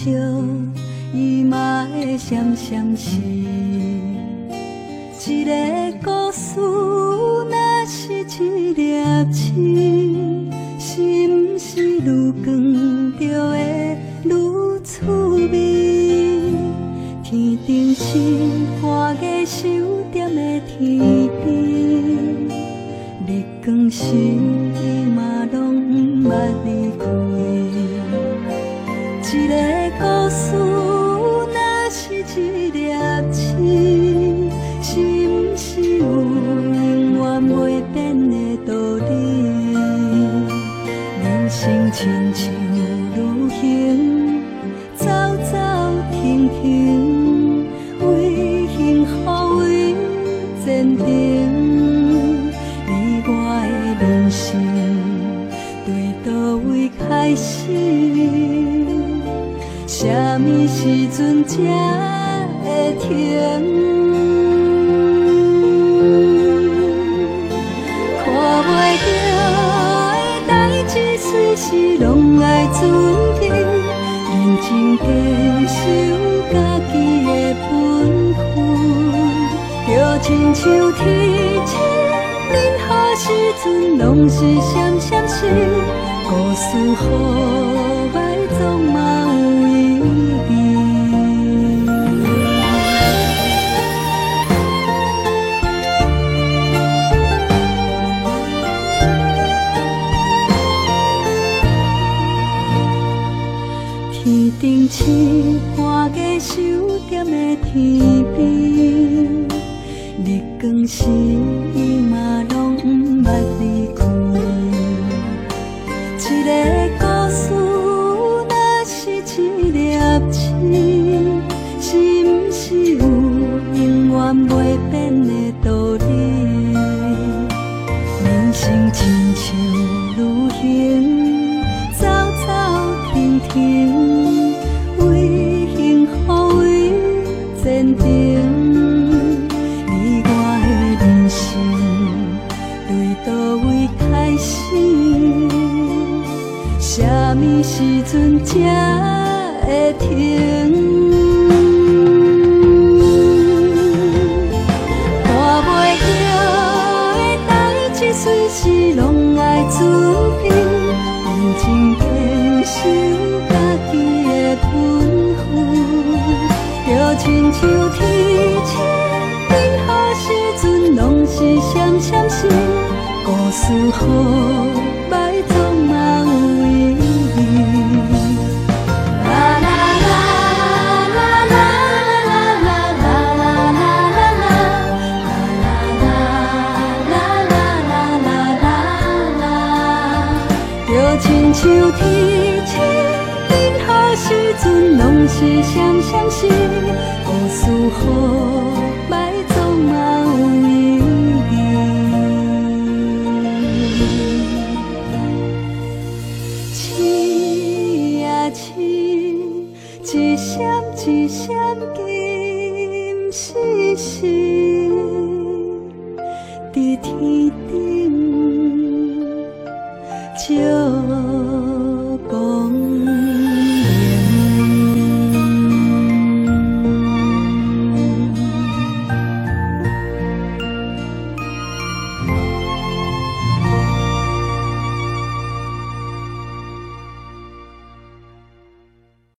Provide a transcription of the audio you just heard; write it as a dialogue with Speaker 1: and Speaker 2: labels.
Speaker 1: 石，伊嘛会闪闪是。一个故事，若是一粒星，是毋是愈光就会愈趣味？天顶星，半个守点的天边，日光时，伊嘛拢毋捌离开。一个故事，若是一粒星，是毋是有永远袂变的道理？人生亲像旅行，走走停停，为幸福为前程。你我的人生，对倒位开始？什么时阵才会停？看袂到的代志，随时拢爱准备，认真坚守家己的本分，就亲像天星，任何时阵拢是闪闪闪，故事好歹总嘛有意义。天顶星，半个守点的天边，日光时，伊嘛拢毋捌离开。一个故事，若是一粒星，是毋是有永远袂变的道理？人生亲像旅行，走走停停，为幸福为前程。你我的人生，对倒位开始？什么时阵才会停？看袂到的代志，随时拢爱准备，认真坚守家己的本分，就亲像天星，任何时阵拢是闪闪闪，故事好歹总嘛有意义。啦啦啦啦啦啦啦啦啦啦啦，就亲像天星，任何时阵拢是闪闪闪，故事好歹总嘛有意义。星啊星，一闪一闪金星星。